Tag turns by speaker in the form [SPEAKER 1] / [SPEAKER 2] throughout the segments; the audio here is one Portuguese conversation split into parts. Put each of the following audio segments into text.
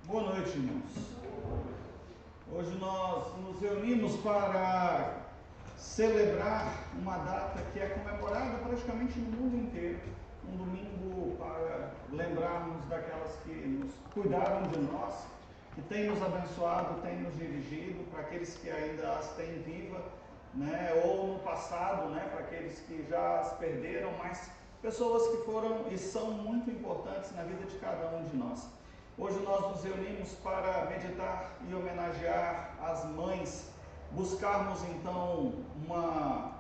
[SPEAKER 1] Boa noite, irmãos. Hoje nós nos reunimos para celebrar uma data que é comemorada praticamente no mundo inteiro. Um domingo para lembrarmos daquelas que nos cuidaram de nós, que têm nos abençoado, têm nos dirigido, para aqueles que ainda as têm viva, ou no passado, para aqueles que já as perderam, mas pessoas que foram e são muito importantes na vida de cada um de nós. Hoje nós nos reunimos para meditar e homenagear as mães, buscarmos então uma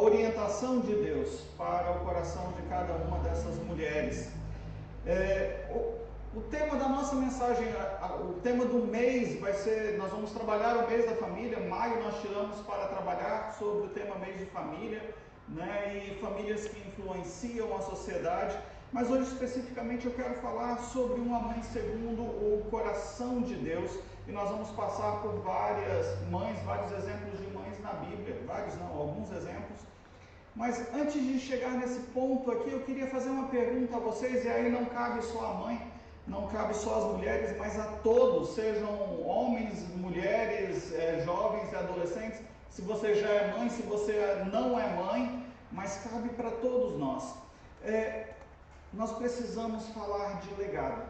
[SPEAKER 1] orientação de Deus para o coração de cada uma dessas mulheres. O tema da nossa mensagem, o tema do mês vai ser, nós vamos trabalhar o mês da família. Maio nós tiramos para trabalhar sobre o tema mês de família, e famílias que influenciam a sociedade. Mas hoje especificamente eu quero falar sobre uma mãe segundo o coração de Deus, e nós vamos passar por várias mães, vários exemplos de mães na Bíblia, alguns exemplos. Mas antes de chegar nesse ponto aqui, eu queria fazer uma pergunta a vocês, e aí não cabe só a mãe, não cabe só as mulheres, mas a todos, sejam homens, mulheres, jovens e adolescentes. Se você já é mãe, se você não é mãe, mas cabe para todos nós. Nós precisamos falar de legado.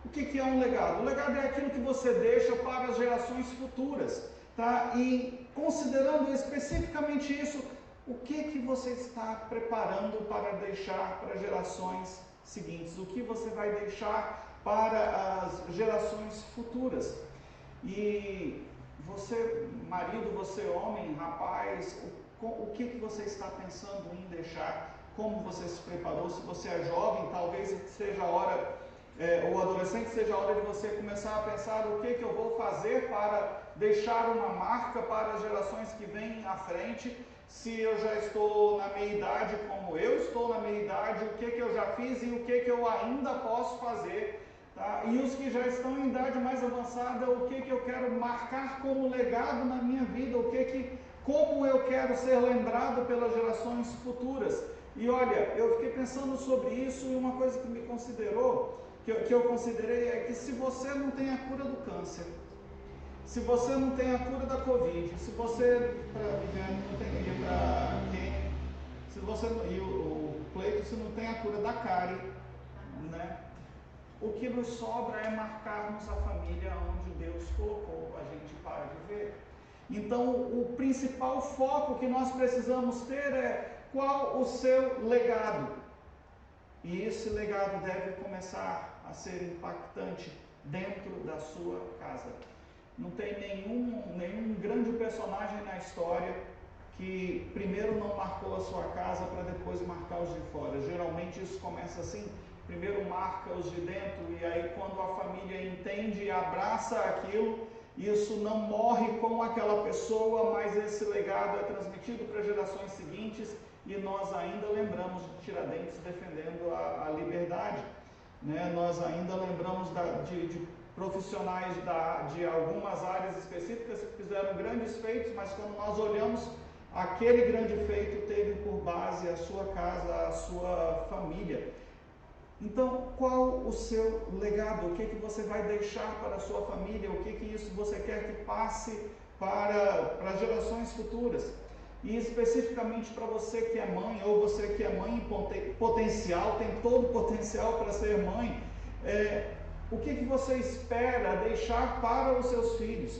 [SPEAKER 1] O que é um legado? O legado é aquilo que você deixa para as gerações futuras, tá? E considerando especificamente isso, o que você está preparando para deixar para gerações seguintes? O que você vai deixar para as gerações futuras? E você, marido, você, homem, rapaz, o que você está pensando em deixar? Como você se preparou? Se você é jovem, talvez seja a hora, ou adolescente, seja a hora de você começar a pensar o que eu vou fazer para deixar uma marca para as gerações que vêm à frente. Se eu já estou na meia idade, como eu estou na meia idade, o que eu já fiz e o que eu ainda posso fazer, tá? E os que já estão em idade mais avançada, o que eu quero marcar como legado na minha vida, como eu quero ser lembrado pelas gerações futuras. E olha, eu fiquei pensando sobre isso, e uma coisa que eu considerei é que se você não tem a cura do câncer, se você não tem a cura da Covid, se você não tem que ir para quem, se você e o Cleito, se não tem a cura da cárie, o que nos sobra é marcarmos a família onde Deus colocou a gente para viver. Então, o principal foco que nós precisamos ter é qual o seu legado. E esse legado deve começar a ser impactante dentro da sua casa. Não tem nenhum grande personagem na história que primeiro não marcou a sua casa para depois marcar os de fora. Geralmente isso começa assim: primeiro marca os de dentro, e aí quando a família entende e abraça aquilo, isso não morre com aquela pessoa, mas esse legado é transmitido para gerações seguintes, e nós ainda lembramos de Tiradentes defendendo a liberdade, Nós ainda lembramos de profissionais de algumas áreas específicas que fizeram grandes feitos, mas quando nós olhamos, aquele grande feito teve por base a sua casa, a sua família. Então, qual o seu legado? O que você vai deixar para a sua família? O que isso você quer que passe para as gerações futuras? E especificamente para você que é mãe, ou você que é mãe em potencial, tem todo o potencial para ser mãe, o que você espera deixar para os seus filhos?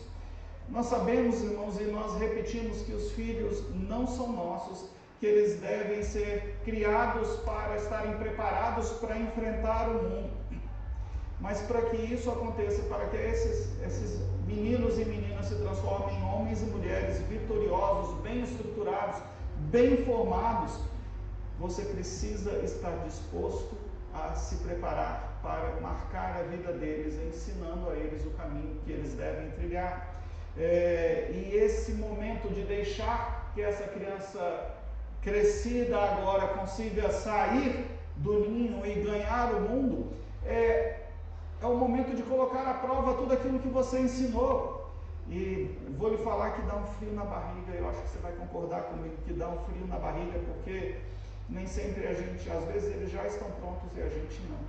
[SPEAKER 1] Nós sabemos, irmãos, e nós repetimos que os filhos não são nossos, que eles devem ser criados para estarem preparados para enfrentar o mundo. Mas para que isso aconteça, para que esses meninos e meninas se transformem em homens e mulheres vitoriosos, bem estruturados, bem formados, você precisa estar disposto a se preparar para marcar a vida deles, ensinando a eles o caminho que eles devem trilhar. E esse momento de deixar que essa criança crescida agora consiga sair do ninho e ganhar o mundo, é o momento de colocar à prova tudo aquilo que você ensinou. E vou lhe falar que dá um frio na barriga. Eu acho que você vai concordar comigo que dá um frio na barriga, porque nem sempre a gente, às vezes eles já estão prontos e a gente não.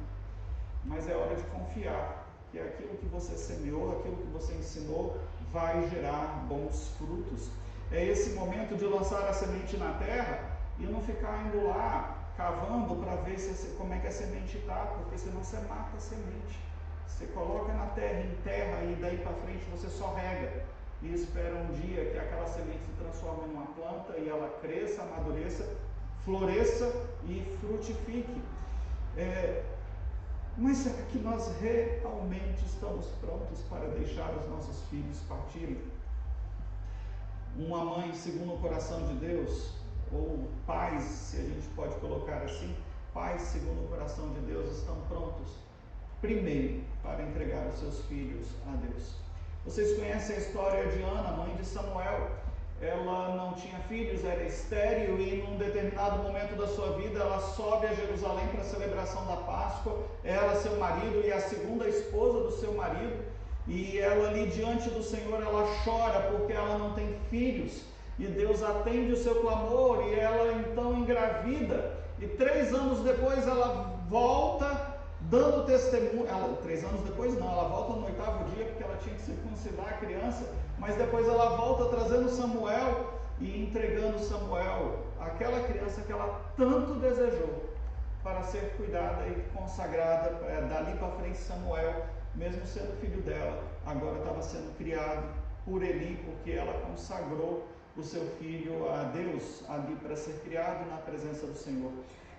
[SPEAKER 1] Mas é hora de confiar que aquilo que você semeou, aquilo que você ensinou, vai gerar bons frutos. É esse momento de lançar a semente na terra e não ficar indo lá cavando para ver como é que a semente está, porque senão você mata a semente. Você coloca na terra, enterra e daí para frente você só rega e espera um dia que aquela semente se transforme numa planta e ela cresça, amadureça, floresça e frutifique. Mas será que nós realmente estamos prontos para deixar os nossos filhos partirem? Uma mãe segundo o coração de Deus, ou pais, se a gente pode colocar assim, pais segundo o coração de Deus estão prontos, primeiro, para entregar os seus filhos a Deus. Vocês conhecem a história de Ana, mãe de Samuel. Ela não tinha filhos, era estéril e num determinado momento da sua vida ela sobe a Jerusalém para a celebração da Páscoa, ela, seu marido e a segunda esposa do seu marido, e ela ali diante do Senhor, ela chora porque ela não tem filhos, e Deus atende o seu clamor e ela então engravida, e 3 anos depois ela volta dando testemunho. 3 anos depois não, ela volta no 8º dia porque ela tinha que circuncidar a criança, mas depois ela volta trazendo Samuel e entregando Samuel, aquela criança que ela tanto desejou, para ser cuidada e consagrada. Dali para frente Samuel, mesmo sendo filho dela, agora estava sendo criado por Eli, porque ela consagrou o seu filho a Deus ali para ser criado na presença do Senhor.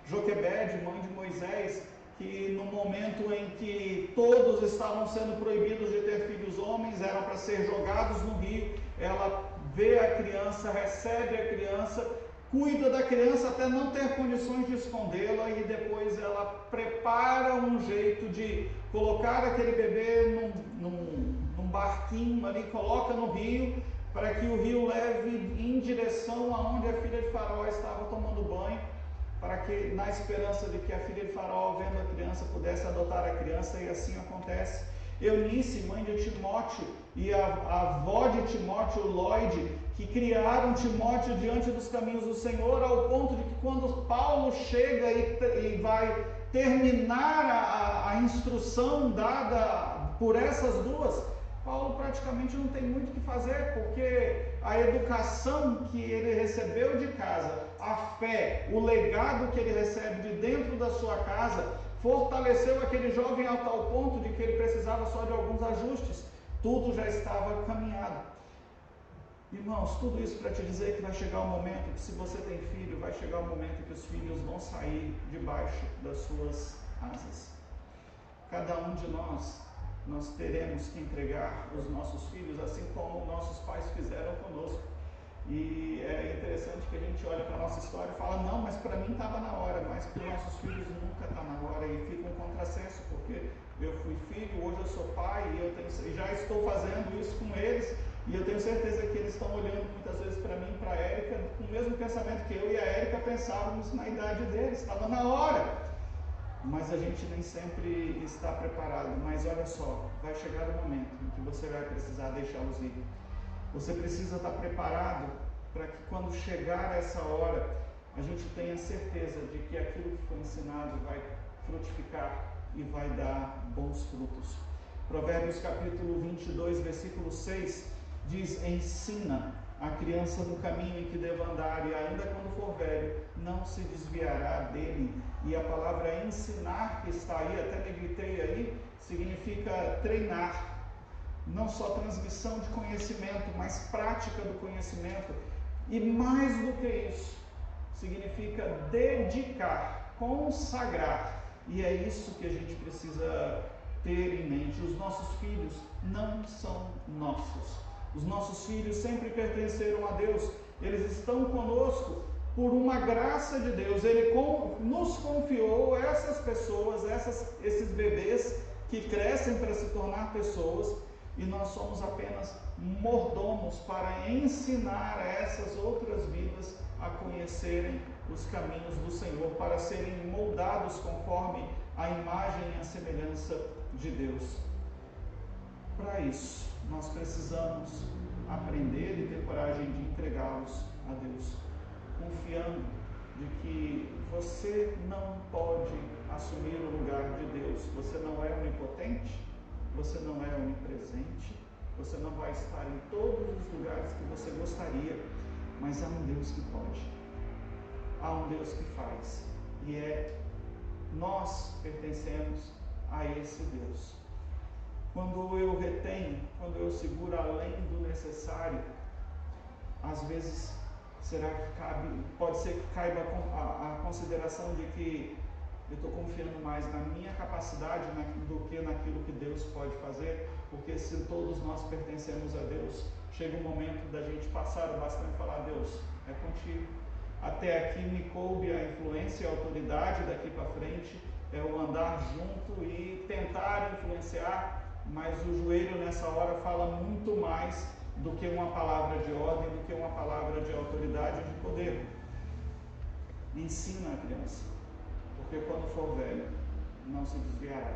[SPEAKER 1] Joquebede, mãe de Moisés, que no momento em que todos estavam sendo proibidos de ter filhos homens, eram para ser jogados no rio, ela vê a criança, recebe a criança, cuida da criança até não ter condições de escondê-la, e depois ela prepara um jeito de colocar aquele bebê num barquinho ali, coloca no rio, para que o rio leve em direção aonde a filha de Faraó estava tomando banho, para que, na esperança de que a filha de Faraó, vendo a criança, pudesse adotar a criança, e assim acontece. Eunice, mãe de Timóteo, e a avó de Timóteo, Lloyd, que criaram Timóteo diante dos caminhos do Senhor, ao ponto de que quando Paulo chega e vai terminar a instrução dada por essas duas, Paulo praticamente não tem muito o que fazer, porque a educação que ele recebeu de casa, a fé, o legado que ele recebe de dentro da sua casa, fortaleceu aquele jovem a tal ponto de que ele precisava só de alguns ajustes. Tudo já estava caminhado. Irmãos, tudo isso para te dizer que vai chegar um momento que, se você tem filho, vai chegar um momento que os filhos vão sair debaixo das suas asas. Cada um de nós teremos que entregar os nossos filhos, assim como nossos pais fizeram conosco. E é interessante que a gente olha para a nossa história e fala, não, mas para mim estava na hora, mas para os nossos filhos nunca está na hora, e fica um contrassenso, porque eu fui filho, hoje eu sou pai, e já estou fazendo isso com eles, e eu tenho certeza que eles estão olhando muitas vezes para mim e para a Érica com o mesmo pensamento que eu e a Érica pensávamos na idade deles, estava na hora. Mas a gente nem sempre está preparado. Mas olha só, vai chegar o momento em que você vai precisar deixá-los ir. Você precisa estar preparado para que, quando chegar essa hora, a gente tenha certeza de que aquilo que foi ensinado vai frutificar e vai dar bons frutos. Provérbios capítulo 22, versículo 6 diz: ensina a criança no caminho em que deve andar, e ainda quando for velho, não se desviará dele. E a palavra ensinar, que está aí, até negritei aí, significa treinar. Não só transmissão de conhecimento, mas prática do conhecimento. E mais do que isso, significa dedicar, consagrar. E é isso que a gente precisa ter em mente. Os nossos filhos não são nossos. Os nossos filhos sempre pertenceram a Deus. Eles estão conosco por uma graça de Deus. Ele nos confiou essas pessoas, esses bebês que crescem para se tornar pessoas, e nós somos apenas mordomos para ensinar a essas outras vidas a conhecerem os caminhos do Senhor, para serem moldados conforme a imagem e a semelhança de Deus. Para isso, nós precisamos aprender e ter coragem de entregá-los a Deus, confiando de que você não pode assumir o lugar de Deus. Você não é onipotente, você não é onipresente, você não vai estar em todos os lugares que você gostaria, mas há um Deus que pode, há um Deus que faz, e nós pertencemos a esse Deus. Quando eu retenho, quando eu seguro além do necessário, às vezes pode ser que caiba a consideração de que eu estou confiando mais na minha capacidade do que naquilo que Deus pode fazer, porque se todos nós pertencemos a Deus, chega um momento da gente passar o bastão e falar: Deus, é contigo. Até aqui me coube a influência e a autoridade, daqui para frente é o andar junto e tentar influenciar, mas o joelho nessa hora fala muito mais do que uma palavra de ordem, do que uma palavra de autoridade e de poder. Ensina a criança, porque quando for velho, não se desviará.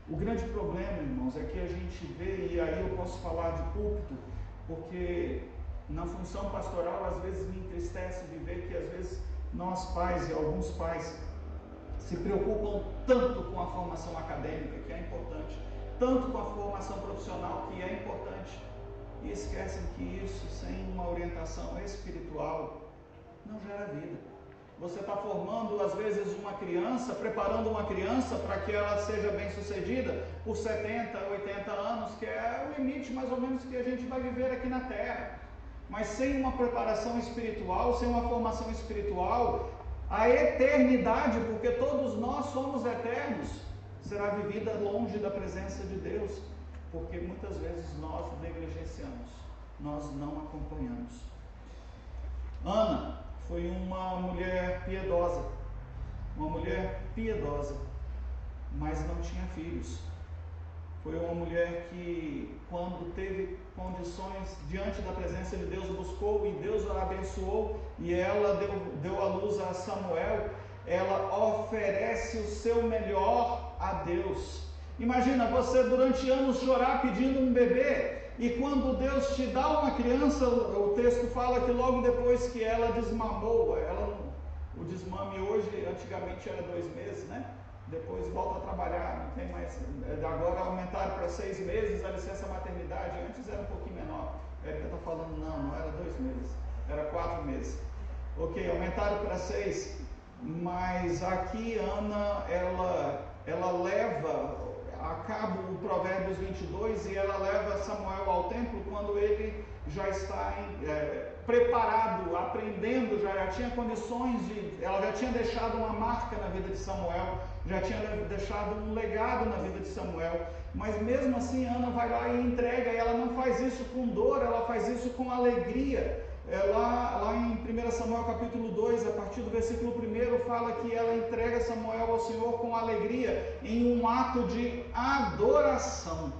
[SPEAKER 1] O grande problema, irmãos, é que a gente vê, e aí eu posso falar de púlpito, porque na função pastoral às vezes me entristece de ver que às vezes nós pais e alguns pais se preocupam tanto com a formação acadêmica, que é importante, tanto com a formação profissional, que é importante, e esquecem que isso, sem uma orientação espiritual, não gera vida. Você está formando, às vezes, uma criança, preparando uma criança para que ela seja bem-sucedida por 70, 80 anos, que é o limite, mais ou menos, que a gente vai viver aqui na Terra. Mas sem uma preparação espiritual, sem uma formação espiritual, a eternidade, porque todos nós somos eternos, será vivida longe da presença de Deus, porque muitas vezes nós negligenciamos, nós não acompanhamos. Ana foi uma mulher piedosa, mas não tinha filhos. Foi uma mulher que, quando teve condições diante da presença de Deus, buscou, e Deus a abençoou, e ela deu à luz a Samuel. Ela oferece o seu melhor a Deus. Imagina você durante anos chorar pedindo um bebê, e quando Deus te dá uma criança, o texto fala que logo depois que ela desmamou, o desmame hoje, antigamente era 2 meses, né? Depois volta a trabalhar, não tem mais, agora aumentaram para 6 meses a licença maternidade, antes era um pouquinho menor. Érica está falando, não era 2 meses, era 4 meses. Ok, aumentaram para 6, mas aqui Ana, ela leva a cabo o Provérbios 22, e ela leva Samuel ao templo quando ele já está preparado, aprendendo, já tinha condições ela já tinha deixado uma marca na vida de Samuel, já tinha deixado um legado na vida de Samuel, mas mesmo assim Ana vai lá e entrega, e ela não faz isso com dor, ela faz isso com alegria. Lá em 1 Samuel capítulo 2, a partir do versículo 1, fala que ela entrega Samuel ao Senhor com alegria, em um ato de adoração.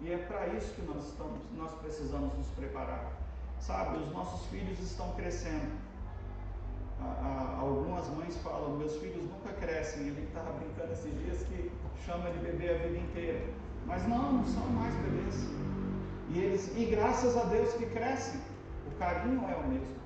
[SPEAKER 1] E é para isso que nós precisamos nos preparar. Sabe, os nossos filhos estão crescendo. Algumas mães falam, meus filhos nunca crescem. Ele estava brincando esses dias que chama de bebê a vida inteira. Mas não são mais bebês. E graças a Deus que crescem, o carinho é o mesmo,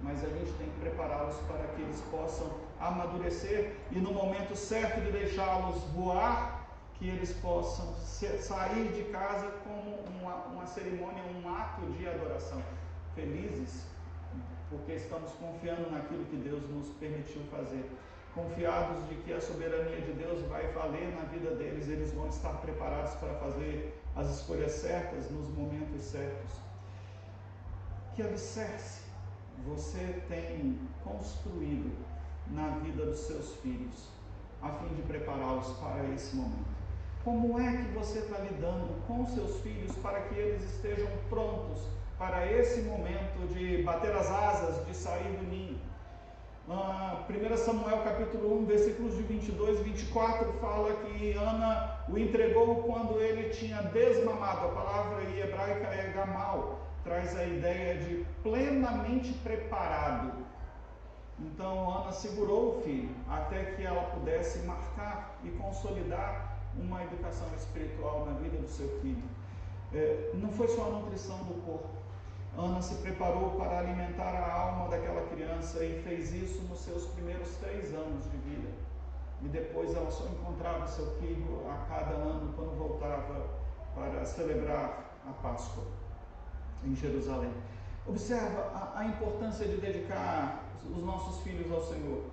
[SPEAKER 1] mas a gente tem que prepará-los para que eles possam amadurecer, e no momento certo de deixá-los voar, que eles possam sair de casa como uma cerimônia, um ato de adoração, felizes, porque estamos confiando naquilo que Deus nos permitiu fazer, confiados de que a soberania de Deus vai valer na vida deles, eles vão estar preparados para fazer as escolhas certas nos momentos certos. Que alicerce você tem construído na vida dos seus filhos, a fim de prepará-los para esse momento? Como é que você está lidando com seus filhos para que eles estejam prontos para esse momento de bater as asas, de sair do ninho? 1 Samuel capítulo 1, versículos de 22 e 24, fala que Ana o entregou quando ele tinha desmamado. A palavra em hebraica é gamal, traz a ideia de plenamente preparado. Então Ana segurou o filho até que ela pudesse marcar e consolidar uma educação espiritual na vida do seu filho. Não foi só a nutrição do corpo, Ana se preparou para alimentar a alma daquela criança e fez isso nos seus primeiros 3 anos de vida. E depois ela só encontrava seu filho a cada ano quando voltava para celebrar a Páscoa em Jerusalém. Observa a importância de dedicar os nossos filhos ao Senhor.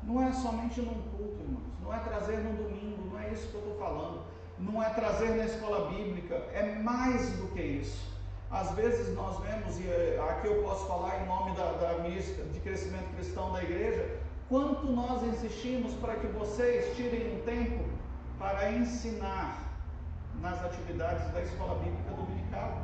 [SPEAKER 1] Não é somente num culto, irmãos. Não é trazer no domingo, não é isso que eu estou falando. Não é trazer na escola bíblica, é mais do que isso. Às vezes nós vemos, e aqui eu posso falar em nome da ministra de crescimento cristão da igreja, quanto nós insistimos para que vocês tirem um tempo para ensinar nas atividades da escola bíblica dominical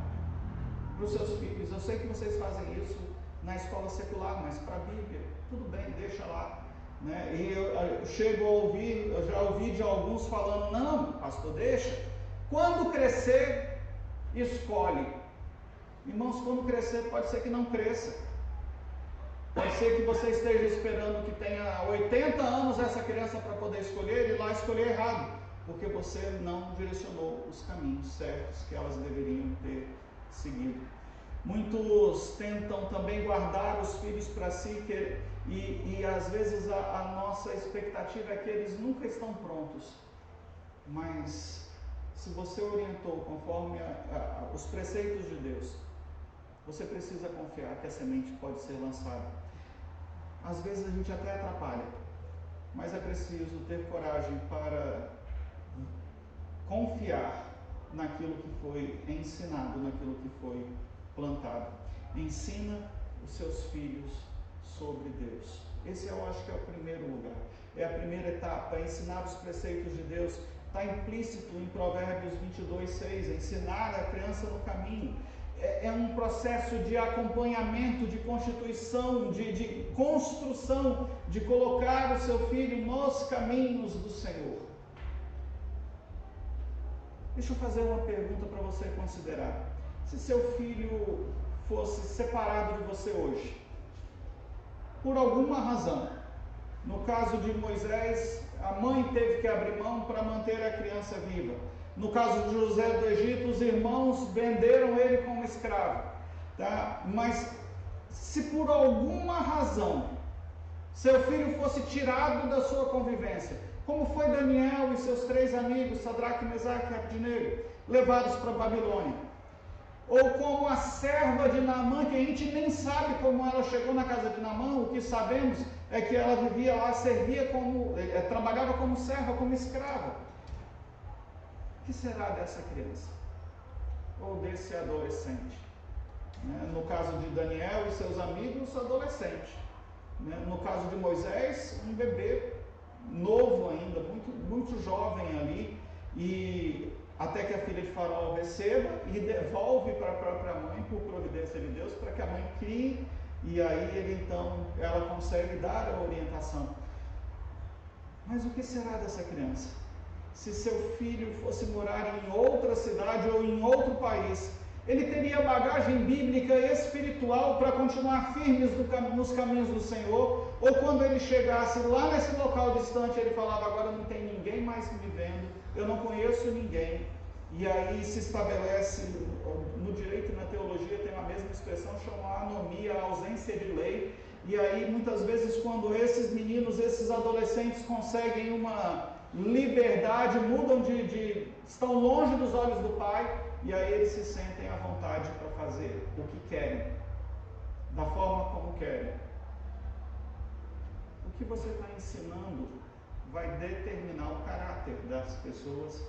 [SPEAKER 1] para os seus filhos. Eu sei que vocês fazem isso na escola secular, mas para a Bíblia, tudo bem, deixa lá. Né? E eu chego a ouvir, eu já ouvi de alguns falando, não, pastor, deixa. Quando crescer, escolhe. Irmãos, quando crescer, pode ser que não cresça. Pode ser que você esteja esperando que tenha 80 anos essa criança para poder escolher e lá escolher errado, porque você não direcionou os caminhos certos que elas deveriam ter seguido. Muitos tentam também guardar os filhos para si e às vezes a nossa expectativa é que eles nunca estão prontos. Mas se você orientou conforme os preceitos de Deus, você precisa confiar que a semente pode ser lançada. Às vezes a gente até atrapalha, mas é preciso ter coragem para confiar naquilo que foi ensinado, naquilo que foi plantado. Ensina os seus filhos sobre Deus. Esse eu acho que é o primeiro lugar. É a primeira etapa, ensinar os preceitos de Deus. Está implícito em Provérbios 22:6, ensinar a criança no caminho. É um processo de acompanhamento, de constituição, de construção, de colocar o seu filho nos caminhos do Senhor. Deixa eu fazer uma pergunta para você considerar. Se seu filho fosse separado de você hoje, por alguma razão, no caso de Moisés, a mãe teve que abrir mão para manter a criança viva. No caso de José do Egito, os irmãos venderam ele como escravo. Tá? Mas se por alguma razão seu filho fosse tirado da sua convivência, como foi Daniel e seus 3 amigos, Sadraque, Mesaque e Abdinego, levados para a Babilônia, ou como a serva de Naamã, que a gente nem sabe como ela chegou na casa de Naamã, o que sabemos é que ela vivia lá, trabalhava como serva, como escrava. O que será dessa criança? Ou desse adolescente? No caso de Daniel e seus amigos, adolescente. No caso de Moisés, um bebê novo ainda, muito, muito jovem ali, e até que a filha de Faraó receba e devolve para a própria mãe, por providência de Deus, para que a mãe crie, e aí ela consegue dar a orientação. Mas o que será dessa criança? Se seu filho fosse morar em outra cidade ou em outro país, ele teria bagagem bíblica e espiritual para continuar firmes nos caminhos do Senhor? Ou quando ele chegasse lá nesse local distante, ele falava, agora não tem ninguém mais me vendo, eu não conheço ninguém. E aí se estabelece, no direito e na teologia tem a mesma expressão, chamada anomia, a ausência de lei. E aí muitas vezes quando esses meninos, esses adolescentes conseguem uma liberdade, estão longe dos olhos do pai, e aí eles se sentem à vontade para fazer o que querem, da forma como querem. O que você está ensinando vai determinar o caráter das pessoas,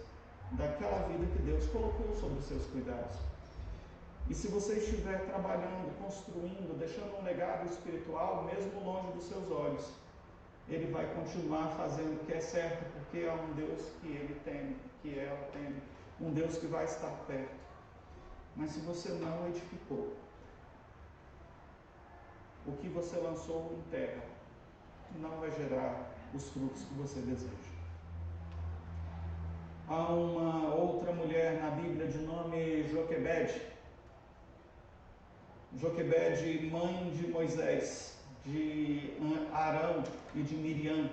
[SPEAKER 1] daquela vida que Deus colocou sobre os seus cuidados. E se você estiver trabalhando, construindo, deixando um legado espiritual, mesmo longe dos seus olhos, ele vai continuar fazendo o que é certo, porque é um Deus que ele teme, que ela teme, um Deus que vai estar perto. Mas se você não edificou, o que você lançou em terra não vai gerar os frutos que você deseja. Há uma outra mulher na Bíblia de nome Joquebede, mãe de Moisés, de Arão e de Miriam,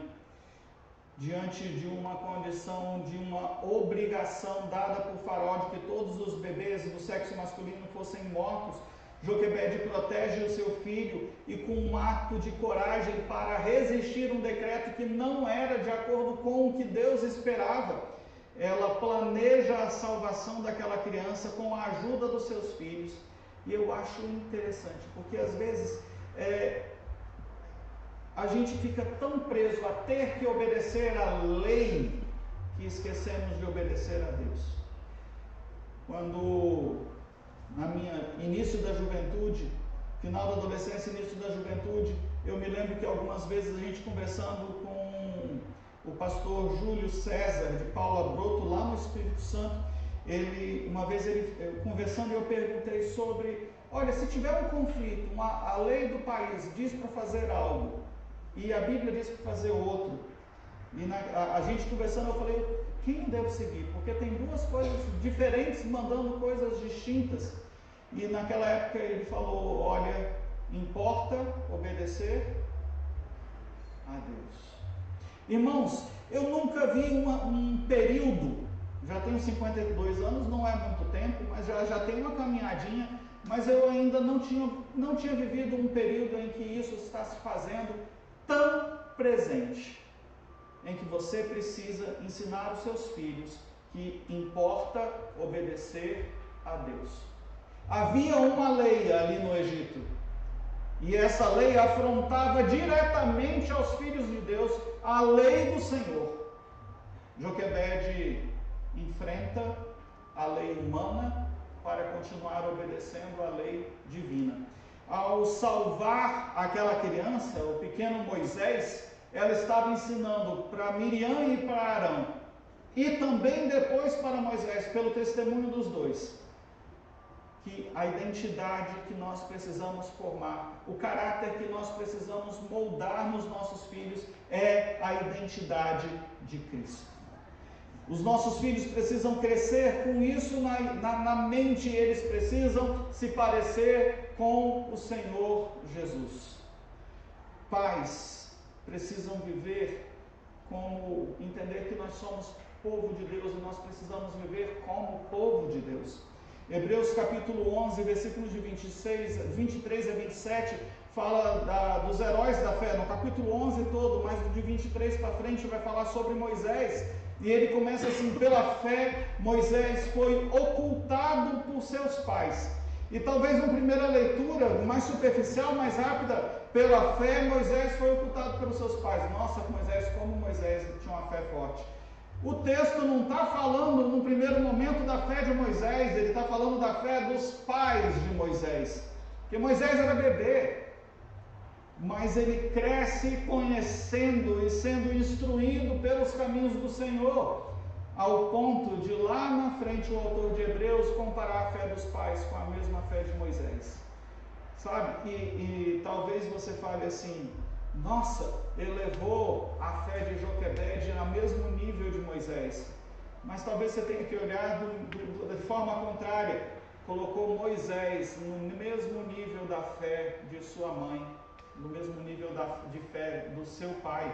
[SPEAKER 1] diante de uma condição, de uma obrigação dada por Faraó de que todos os bebês do sexo masculino fossem mortos, Joquebede protege o seu filho e, com um ato de coragem para resistir um decreto que não era de acordo com o que Deus esperava, ela planeja a salvação daquela criança com a ajuda dos seus filhos. E eu acho interessante, porque às vezes a gente fica tão preso a ter que obedecer à lei que esquecemos de obedecer a Deus. Quando, na minha início da juventude, final da adolescência, início da juventude, eu me lembro que algumas vezes a gente conversando com o pastor Júlio César, de Paula Broto, lá no Espírito Santo, uma vez conversando, eu perguntei sobre, olha, se tiver um conflito, a lei do país diz para fazer algo, e a Bíblia diz para fazer outro, e a gente conversando, eu falei, quem eu devo seguir? Porque tem duas coisas diferentes mandando coisas distintas. E naquela época ele falou, olha, importa obedecer a Deus. Irmãos, eu nunca vi um período, já tenho 52 anos, não é muito tempo, mas já tenho uma caminhadinha, mas eu ainda não tinha vivido um período em que isso está se fazendo tão presente, em que você precisa ensinar os seus filhos que importa obedecer a Deus. Havia uma lei ali no Egito, e essa lei afrontava diretamente aos filhos de Deus a lei do Senhor. Joquebede enfrenta a lei humana para continuar obedecendo a lei divina. Ao salvar aquela criança, o pequeno Moisés, ela estava ensinando para Miriam e para Arão, e também depois para Moisés, pelo testemunho dos dois, que a identidade que nós precisamos formar, o caráter que nós precisamos moldar nos nossos filhos é a identidade de Cristo. Os nossos filhos precisam crescer com isso na mente, eles precisam se parecer com o Senhor Jesus. Pais precisam viver como, entender que nós somos povo de Deus e nós precisamos viver como povo de Deus. Hebreus capítulo 11, versículos de 23 a 27, fala dos heróis da fé. No capítulo 11 todo, mas de 23 para frente vai falar sobre Moisés. E ele começa assim, pela fé, Moisés foi ocultado por seus pais. E talvez uma primeira leitura, mais superficial, mais rápida, pela fé, Moisés foi ocultado pelos seus pais. Nossa, como Moisés tinha uma fé forte. O texto não está falando, no primeiro momento, da fé de Moisés, ele está falando da fé dos pais de Moisés. Porque Moisés era bebê, mas ele cresce conhecendo e sendo instruído pelos caminhos do Senhor, ao ponto de lá na frente o autor de Hebreus comparar a fé dos pais com a mesma fé de Moisés. Sabe? E talvez você fale assim, nossa, elevou a fé de Joquebede ao mesmo nível de Moisés. Mas talvez você tenha que olhar de forma contrária. Colocou Moisés no mesmo nível da fé de sua mãe, no mesmo nível de fé do seu pai.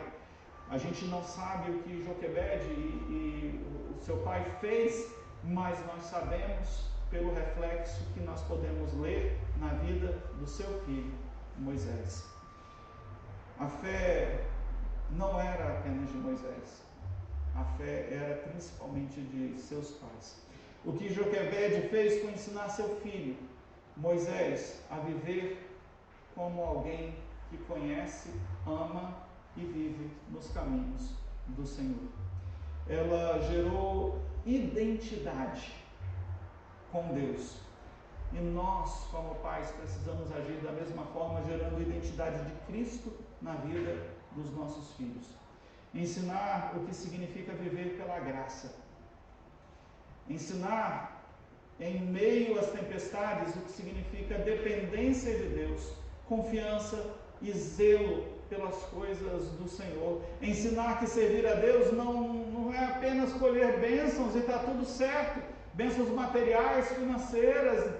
[SPEAKER 1] A gente não sabe o que Joquebede e o seu pai fez, mas nós sabemos pelo reflexo que nós podemos ler na vida do seu filho, Moisés. A fé não era apenas de Moisés, a fé era principalmente de seus pais. O que Joquebede fez foi ensinar seu filho, Moisés, a viver como alguém que conhece, ama e vive nos caminhos do Senhor. Ela gerou identidade com Deus. E nós, como pais, precisamos agir da mesma forma, gerando identidade de Cristo na vida dos nossos filhos. Ensinar o que significa viver pela graça. Ensinar em meio às tempestades o que significa dependência de Deus, confiança e zelo pelas coisas do Senhor. Ensinar que servir a Deus não é apenas colher bênçãos e está tudo certo, bênçãos materiais, financeiras,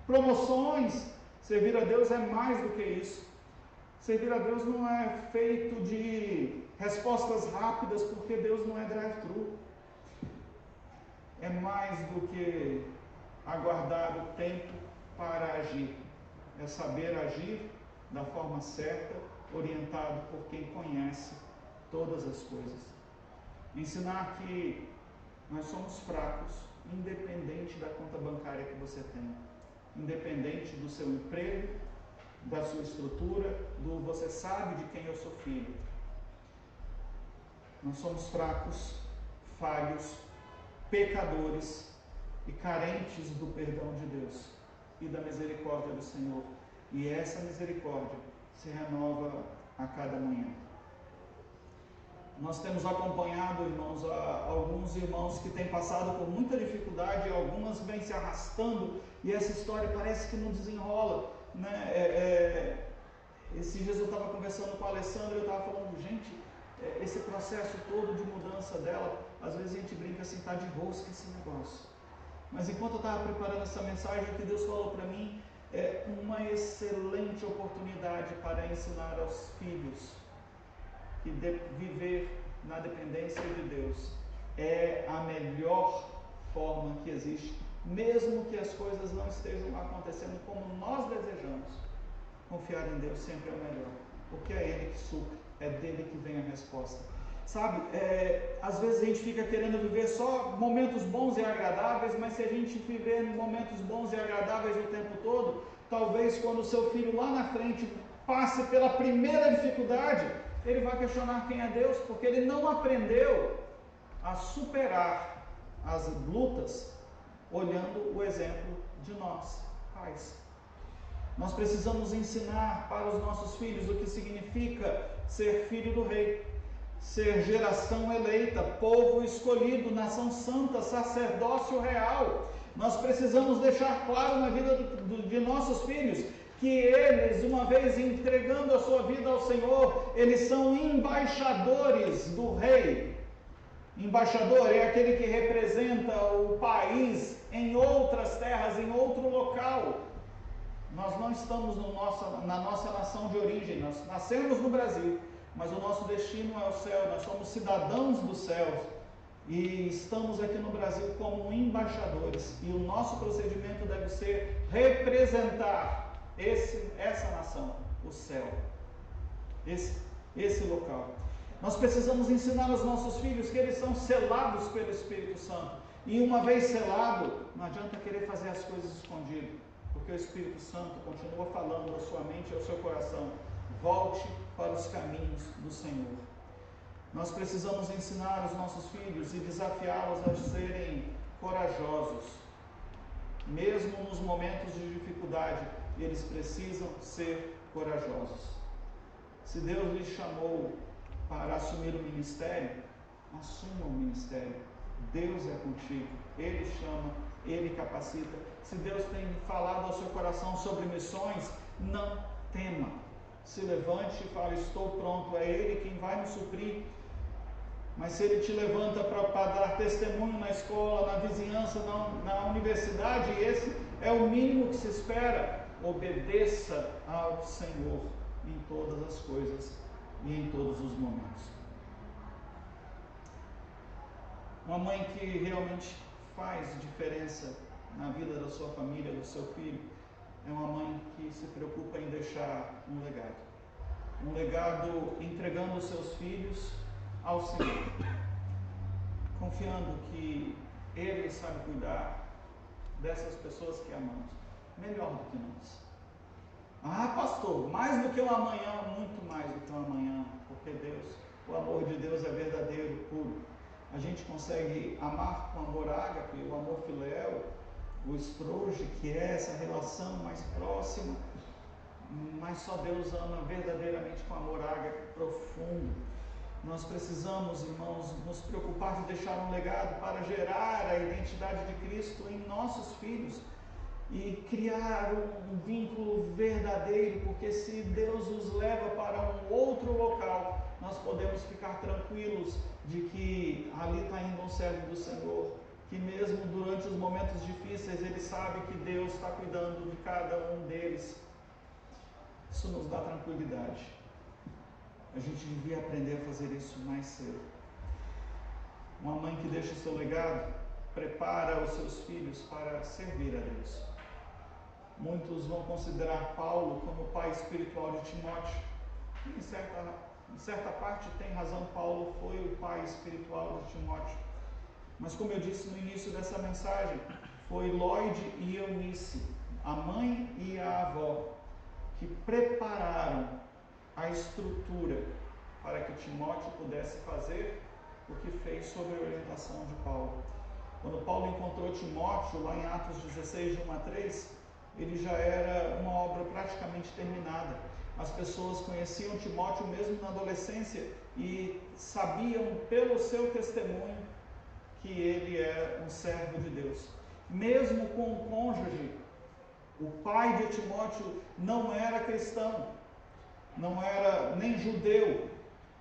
[SPEAKER 1] promoções. Servir a Deus é mais do que isso. Servir a Deus não é feito de respostas rápidas, porque Deus não é drive-thru. É mais do que aguardar o tempo para agir. é saber agir da forma certa, orientado por quem conhece todas as coisas. Ensinar que nós somos fracos, independente da conta bancária que você tem, independente do seu emprego, da sua estrutura, do você sabe de quem eu sou filho. Nós somos fracos, falhos, pecadores e carentes do perdão de Deus e da misericórdia do Senhor. E essa misericórdia se renova a cada manhã. Nós temos acompanhado, irmãos, alguns irmãos que têm passado por muita dificuldade, algumas vêm se arrastando e essa história parece que não desenrola, né? Esses dias eu estava conversando com a Alessandra e eu estava falando, gente, esse processo todo de mudança dela, às vezes a gente brinca assim, tá de rosca esse negócio. Mas enquanto eu estava preparando essa mensagem, o que Deus falou para mim é uma excelente oportunidade para ensinar aos filhos que viver na dependência de Deus é a melhor forma que existe, mesmo que as coisas não estejam acontecendo como nós desejamos. Confiar em Deus sempre é o melhor, porque é Ele que supre, é dele que vem a resposta. Sabe, às vezes a gente fica querendo viver só momentos bons e agradáveis, mas se a gente viver momentos bons e agradáveis o tempo todo, talvez quando o seu filho lá na frente passe pela primeira dificuldade, ele vai questionar quem é Deus, porque ele não aprendeu a superar as lutas olhando o exemplo de nós, pais. Nós precisamos ensinar para os nossos filhos o que significa ser filho do rei, ser geração eleita, povo escolhido, nação santa, sacerdócio real. Nós precisamos deixar claro na vida de nossos filhos que eles, uma vez entregando a sua vida ao Senhor, eles são embaixadores do rei. Embaixador é aquele que representa o país em outras terras, em outro local. Nós não estamos na nossa nação de origem, nós nascemos no Brasil, mas o nosso destino é o céu, nós somos cidadãos dos céus e estamos aqui no Brasil como embaixadores, e o nosso procedimento deve ser representar essa nação, o céu, esse local. Nós precisamos ensinar aos nossos filhos que eles são selados pelo Espírito Santo, e uma vez selado, não adianta querer fazer as coisas escondido, porque o Espírito Santo continua falando à sua mente e ao seu coração: volte para os caminhos do Senhor. Nós precisamos ensinar os nossos filhos e desafiá-los a serem corajosos, mesmo nos momentos de dificuldade, eles precisam ser corajosos. Se Deus lhes chamou para assumir o ministério, assuma o ministério. Deus é contigo, Ele chama, Ele capacita. Se Deus tem falado ao seu coração sobre missões, não tema. Se levante e fale: estou pronto, é Ele quem vai me suprir. Mas se Ele te levanta para dar testemunho na escola, na vizinhança, na universidade, esse é o mínimo que se espera. Obedeça ao Senhor em todas as coisas e em todos os momentos. Uma mãe que realmente faz diferença na vida da sua família, do seu filho, é uma mãe que se preocupa em deixar um legado. Um legado entregando os seus filhos ao Senhor, confiando que Ele sabe cuidar dessas pessoas que amamos, melhor do que nós. Ah, pastor, mais do que um amanhã, muito mais do que um amanhã, porque Deus, o amor de Deus é verdadeiro, puro. A gente consegue amar com amor ágape, o amor filéu, o estroge, que é essa relação mais próxima, mas só Deus ama verdadeiramente com amor ágape profundo. Nós precisamos, irmãos, nos preocupar de deixar um legado para gerar a identidade de Cristo em nossos filhos e criar um vínculo verdadeiro, porque se Deus os leva para um outro local, nós podemos ficar tranquilos de que ali está indo um servo do Senhor, que mesmo durante os momentos difíceis, ele sabe que Deus está cuidando de cada um deles. Isso nos dá tranquilidade. A gente devia aprender a fazer isso mais cedo. Uma mãe que deixa o seu legado, prepara os seus filhos para servir a Deus. Muitos vão considerar Paulo como o pai espiritual de Timóteo. E em certa parte tem razão, Paulo foi o pai espiritual de Timóteo. Mas como eu disse no início dessa mensagem, foi Lloyd e Eunice, a mãe e a avó, que prepararam a estrutura para que Timóteo pudesse fazer o que fez sob a orientação de Paulo. Quando Paulo encontrou Timóteo, lá em Atos 16, de 1 a 3, ele já era uma obra praticamente terminada. As pessoas conheciam Timóteo mesmo na adolescência e sabiam pelo seu testemunho que ele é um servo de Deus. Mesmo com o cônjuge, o pai de Timóteo não era cristão, não era nem judeu,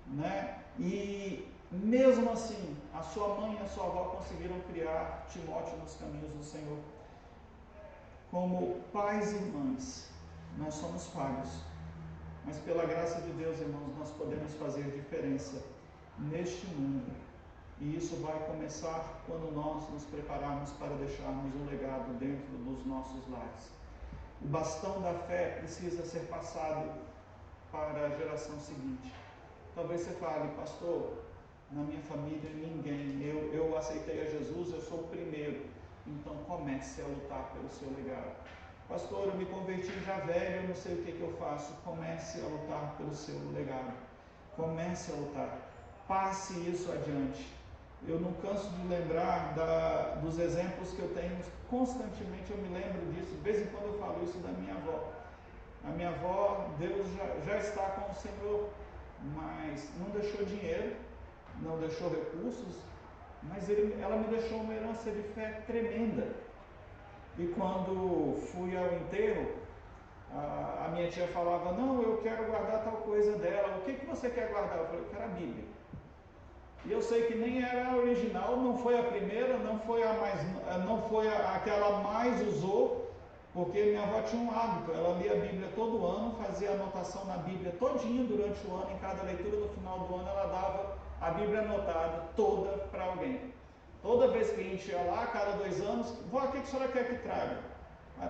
[SPEAKER 1] né? E mesmo assim, a sua mãe e a sua avó conseguiram criar Timóteo nos caminhos do Senhor. Como pais e mães, nós somos falhos, mas pela graça de Deus, irmãos, nós podemos fazer diferença neste mundo. E isso vai começar quando nós nos prepararmos para deixarmos um legado dentro dos nossos lares. O bastão da fé precisa ser passado para a geração seguinte. Talvez você fale, pastor, na minha família ninguém, eu aceitei a Jesus, eu sou o primeiro. Então comece a lutar pelo seu legado. Pastor, eu me converti já velho, eu não sei o que eu faço. Comece a lutar pelo seu legado. Comece a lutar. Passe isso adiante. Eu não canso de lembrar dos exemplos que eu tenho constantemente, eu me lembro disso. De vez em quando eu falo isso da minha avó. A minha avó, Deus já está com o Senhor, mas não deixou dinheiro, não deixou recursos, mas ela me deixou uma herança de fé tremenda. E quando fui ao enterro, a minha tia falava, não, eu quero guardar tal coisa dela. O que você quer guardar? Eu falei, eu quero a Bíblia. E eu sei que nem era a original, não foi a primeira, não foi aquela mais usou, porque minha avó tinha um hábito, ela lia a Bíblia todo ano, fazia anotação na Bíblia todinha durante o ano, em cada leitura no final do ano ela dava a Bíblia anotada toda para alguém. Toda vez que a gente ia lá, cada 2 anos, vó, o que a senhora quer que traga?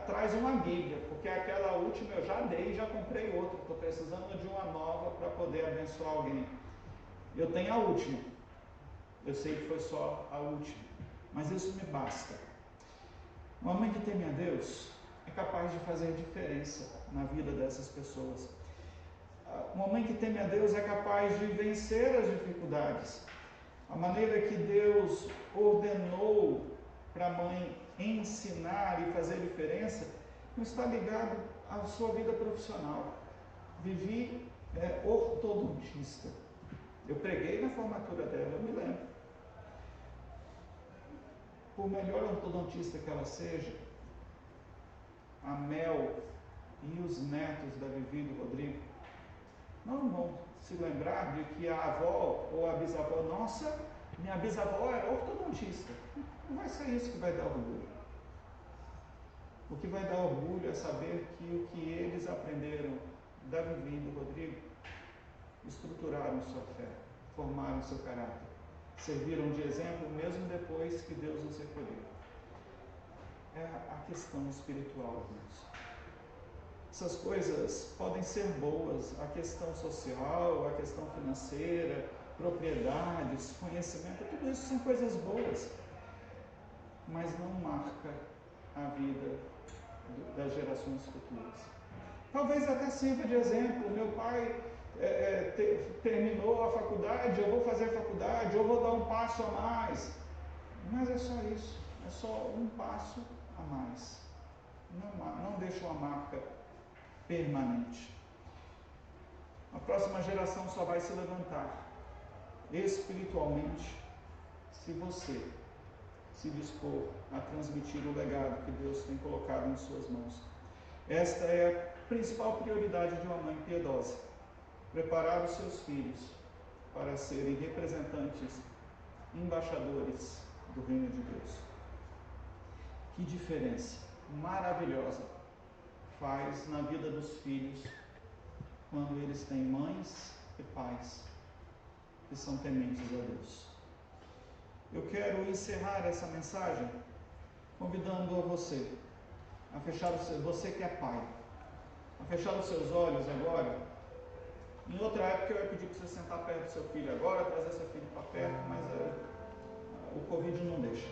[SPEAKER 1] Traz uma Bíblia, porque aquela última eu já dei, já comprei outra, estou precisando de uma nova para poder abençoar alguém. Eu tenho a última, eu sei que foi só a última, mas isso me basta. Uma mãe que teme a Deus é capaz de fazer diferença na vida dessas pessoas. Uma mãe que teme a Deus é capaz de vencer as dificuldades. A maneira que Deus ordenou para a mãe ensinar e fazer diferença não está ligado à sua vida profissional. Vivi ortodontista. Eu preguei na formatura dela, eu me lembro. Por melhor ortodontista que ela seja, a Mel e os netos da Vivi e do Rodrigo não vão se lembrar de que a avó ou a bisavó, nossa, minha bisavó era ortodontista. Não vai ser isso que vai dar orgulho. O que vai dar orgulho é saber que o que eles aprenderam da Vivi e do Rodrigo estruturaram sua fé, formaram seu caráter, serviram de exemplo mesmo depois que Deus os recolheu. É a questão espiritual, irmãos. Essas coisas podem ser boas, a questão social, a questão financeira, propriedades, conhecimento, tudo isso são coisas boas, mas não marca a vida das gerações futuras. Talvez até sirva de exemplo. Meu pai terminou a faculdade, eu vou fazer a faculdade, eu vou dar um passo a mais, mas é só isso, é só um passo a mais, não deixa uma marca permanente. A próxima geração só vai se levantar espiritualmente se você se dispor a transmitir o legado que Deus tem colocado em suas mãos. Esta é a principal prioridade de uma mãe piedosa: preparar os seus filhos para serem representantes, embaixadores do reino de Deus. Que diferença maravilhosa faz na vida dos filhos quando eles têm mães e pais que são tementes a Deus. Eu quero encerrar essa mensagem convidando a você a fechar você que é pai, a fechar os seus olhos agora. Em outra época eu ia pedir para você sentar perto do seu filho agora, trazer seu filho para perto, mas o Covid não deixa.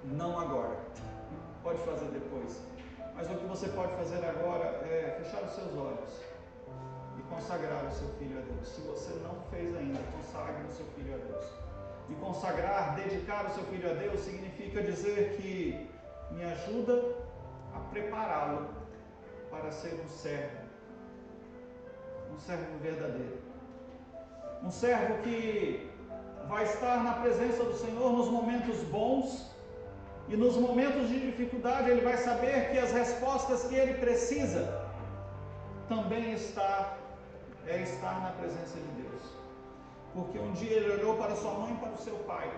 [SPEAKER 1] Não agora. Pode fazer depois. Mas o que você pode fazer agora é fechar os seus olhos e consagrar o seu filho a Deus. Se você não fez ainda, consagre o seu filho a Deus. E consagrar, dedicar o seu filho a Deus, significa dizer que me ajuda a prepará-lo para ser um servo verdadeiro. Um servo que vai estar na presença do Senhor nos momentos bons e nos momentos de dificuldade. Ele vai saber que as respostas que ele precisa também estar na presença de Deus. Porque um dia ele olhou para sua mãe e para o seu pai,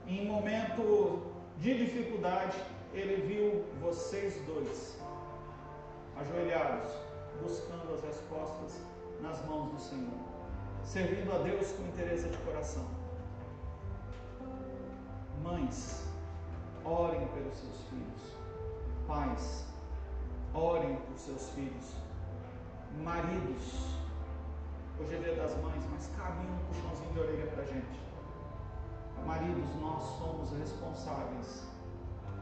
[SPEAKER 1] e em momento de dificuldade ele viu vocês dois ajoelhados, buscando as respostas nas mãos do Senhor, servindo a Deus com interesse de coração. Mães, orem pelos seus filhos. Pais, orem por seus filhos. Maridos, hoje é dia das mães, mas cabe um puxãozinho de orelha para a gente. Maridos, nós somos responsáveis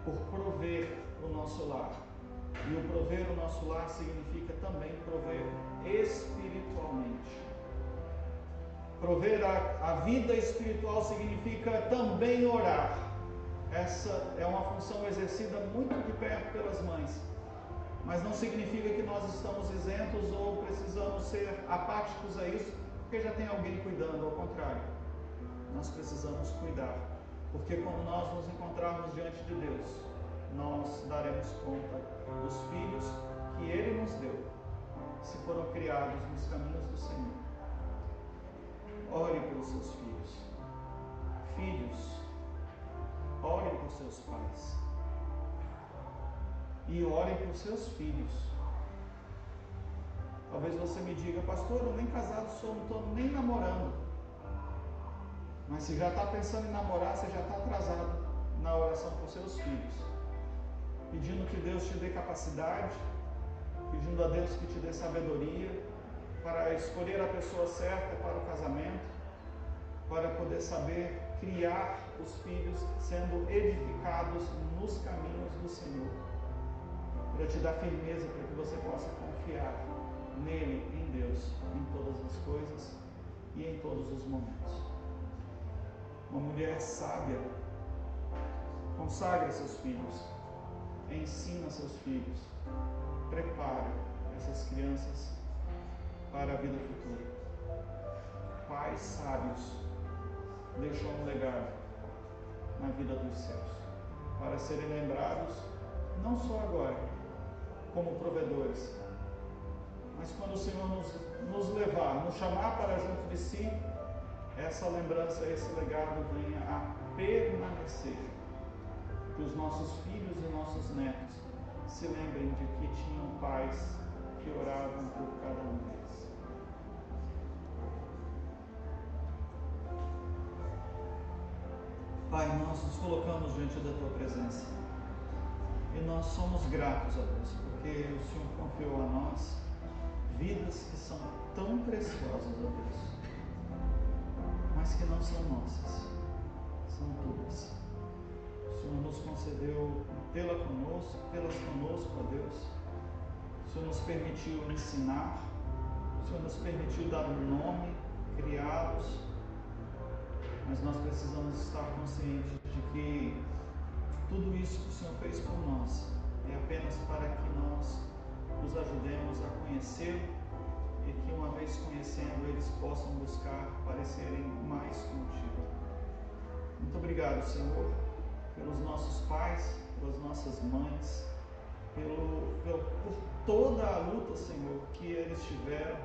[SPEAKER 1] por prover o nosso lar. E o prover o nosso lar significa também prover espiritualmente. Prover a vida espiritual significa também orar. Essa é uma função exercida muito de perto pelas mães. Mas não significa que nós estamos isentos ou precisamos ser apáticos a isso, porque já tem alguém cuidando. Ao contrário, nós precisamos cuidar. Porque quando nós nos encontrarmos diante de Deus, nós daremos conta dos filhos que Ele nos deu, se foram criados nos caminhos do Senhor. Ore pelos seus filhos. Filhos, ore por seus pais. E ore por seus filhos. Talvez você me diga, pastor, eu nem casado sou, não estou nem namorando. Mas se já está pensando em namorar, você já está atrasado na oração por seus filhos. Pedindo que Deus te dê capacidade, pedindo a Deus que te dê sabedoria para escolher a pessoa certa para o casamento, para poder saber criar os filhos sendo edificados nos caminhos do Senhor, para te dar firmeza, para que você possa confiar nele, em Deus, em todas as coisas e em todos os momentos. Uma mulher sábia consagra seus filhos, ensina seus filhos, prepara essas crianças para a vida futura. Pais sábios deixam um legado na vida dos céus, para serem lembrados não só agora, como provedores, mas quando o Senhor nos levar, nos chamar para junto de si, essa lembrança, esse legado venha a permanecer. Que os nossos filhos e nossos netos se lembrem de que tinham pais que oravam por cada um deles. Pai, nós nos colocamos diante da Tua presença e nós somos gratos a Deus, porque o Senhor confiou a nós vidas que são tão preciosas a Deus, mas que não são nossas, são Tuas. O Senhor nos concedeu pelas conosco, ó Deus. O Senhor nos permitiu ensinar, o Senhor nos permitiu dar um nome, criá-los, mas nós precisamos estar conscientes de que tudo isso que o Senhor fez por nós é apenas para que nós os ajudemos a conhecê-lo e que, uma vez conhecendo, eles possam buscar parecerem mais contigo. Muito obrigado, Senhor, pelos nossos pais, pelas nossas mães, por toda a luta, Senhor, que eles tiveram,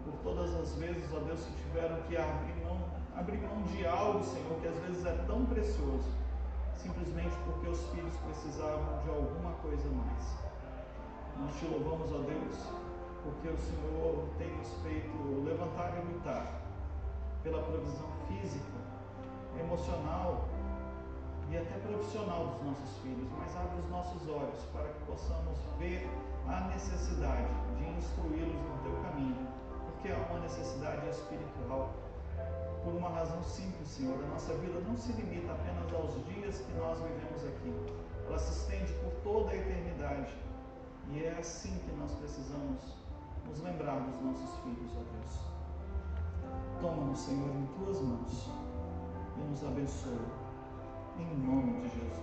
[SPEAKER 1] por todas as vezes, ó Deus, que tiveram que abrir mão de algo, Senhor, que às vezes é tão precioso, simplesmente porque os filhos precisavam de alguma coisa mais. Nós te louvamos, ó Deus, porque o Senhor tem nos feito levantar e lutar pela provisão física, emocional e até profissional dos nossos filhos, mas abre os nossos olhos para que possamos ver a necessidade de instruí-los no teu caminho, porque há uma necessidade espiritual. Por uma razão simples, Senhor, a nossa vida não se limita apenas aos dias que nós vivemos aqui, ela se estende por toda a eternidade, e é assim que nós precisamos nos lembrar dos nossos filhos, ó Deus. Toma-nos, Senhor, em tuas mãos e nos abençoa, em nome de Jesus.